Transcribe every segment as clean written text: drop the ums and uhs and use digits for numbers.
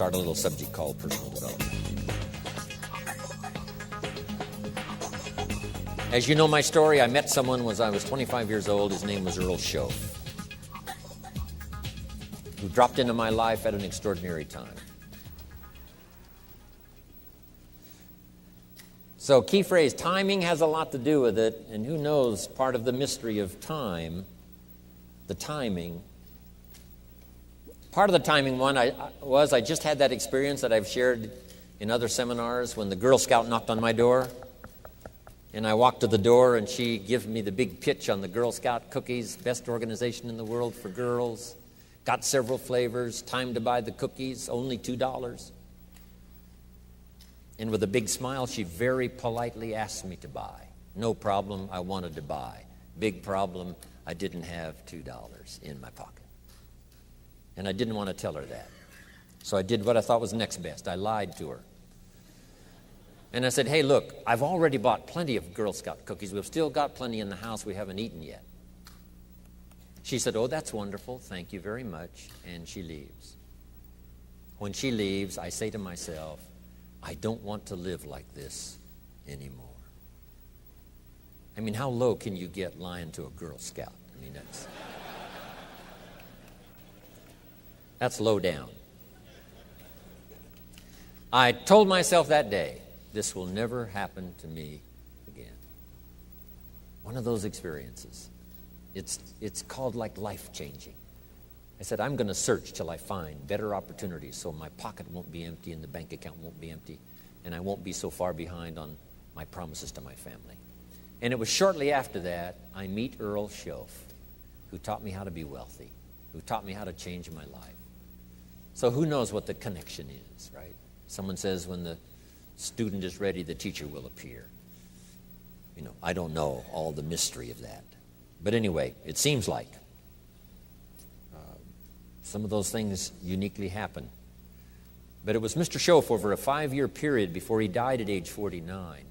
start a little subject called personal development. As you know my story, I met someone when I was 25 years old. His name was Earl Shoaff, who dropped into my life at an extraordinary time. So, key phrase, timing has a lot to do with it, and who knows, part of the mystery of time, the timing. Part of the timing one I just had that experience that I've shared in other seminars when the Girl Scout knocked on my door. And I walked to the door and she gave me the big pitch on the Girl Scout cookies, best organization in the world for girls. Got several flavors, time to buy the cookies, only $2. And with a big smile, she very politely asked me to buy. No problem, I wanted to buy. Big problem, I didn't have $2 in my pocket. And I didn't want to tell her that. So I did what I thought was next best. I lied to her. And I said, hey, look, I've already bought plenty of Girl Scout cookies. We've still got plenty in the house we haven't eaten yet. She said, oh, that's wonderful. Thank you very much. And she leaves. When she leaves, I say to myself, I don't want to live like this anymore. I mean, how low can you get lying to a Girl Scout? I mean, that's low down. I told myself that day, this will never happen to me again. One of those experiences. It's called like life-changing. I said, I'm going to search till I find better opportunities so my pocket won't be empty and the bank account won't be empty and I won't be so far behind on my promises to my family. And it was shortly after that I meet Earl Shoaff, who taught me how to be wealthy, who taught me how to change my life. So who knows what the connection is, right? Someone says when the student is ready, the teacher will appear. You know, I don't know all the mystery of that. But anyway, it seems like some of those things uniquely happen. But it was Mr. Shoaff over a 5-year period before he died at age 49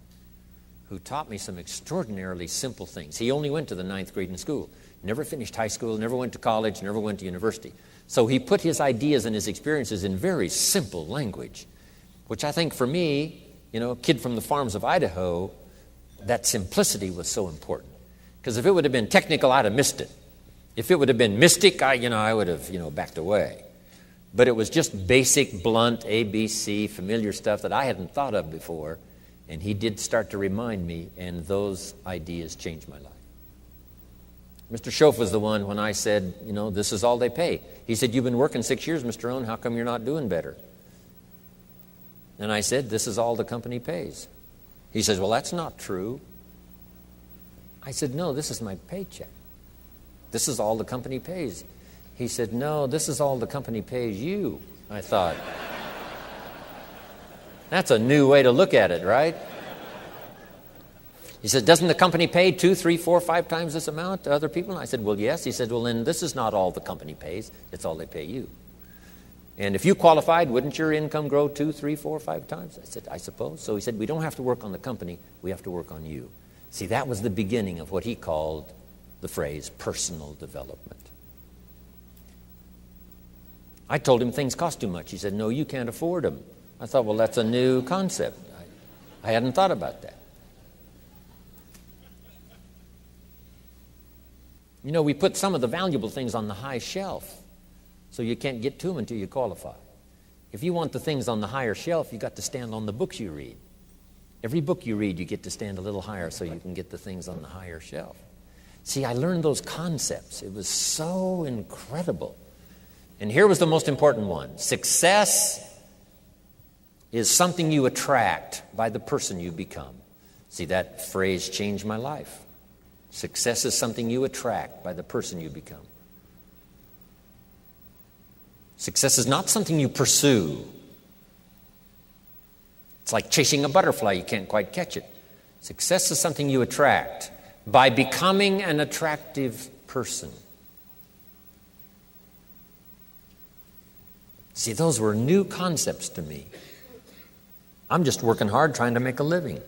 who taught me some extraordinarily simple things. He only went to the 9th grade in school, never finished high school, never went to college, never went to university. So he put his ideas and his experiences in very simple language, which I think for me, you know, a kid from the farms of Idaho, that simplicity was so important. Because if it would have been technical, I'd have missed it. If it would have been mystic, I would have, backed away. But it was just basic, blunt, ABC, familiar stuff that I hadn't thought of before. And he did start to remind me, and those ideas changed my life. Mr. Shoaff was the one when I said, this is all they pay. He said, you've been working 6 years, Mr. Owen, how come you're not doing better? And I said, this is all the company pays. He says, well, that's not true. I said, no, this is my paycheck. This is all the company pays. He said, no, this is all the company pays you. I thought, that's a new way to look at it, right? He said, doesn't the company pay 2, 3, 4, 5 times this amount to other people? And I said, well, yes. He said, well, then this is not all the company pays. It's all they pay you. And if you qualified, wouldn't your income grow 2, 3, 4, 5 times? I said, I suppose. So he said, we don't have to work on the company. We have to work on you. See, that was the beginning of what he called the phrase personal development. I told him things cost too much. He said, no, you can't afford them. I thought, well, that's a new concept. I hadn't thought about that. We put some of the valuable things on the high shelf, so you can't get to them until you qualify. If you want the things on the higher shelf, you've got to stand on the books you read. Every book you read, you get to stand a little higher so you can get the things on the higher shelf. See, I learned those concepts. It was so incredible. And here was the most important one. Success is something you attract by the person you become. See, that phrase changed my life. Success is something you attract by the person you become. Success is not something you pursue. It's like chasing a butterfly. You can't quite catch it. Success is something you attract by becoming an attractive person. See, those were new concepts to me. I'm just working hard trying to make a living.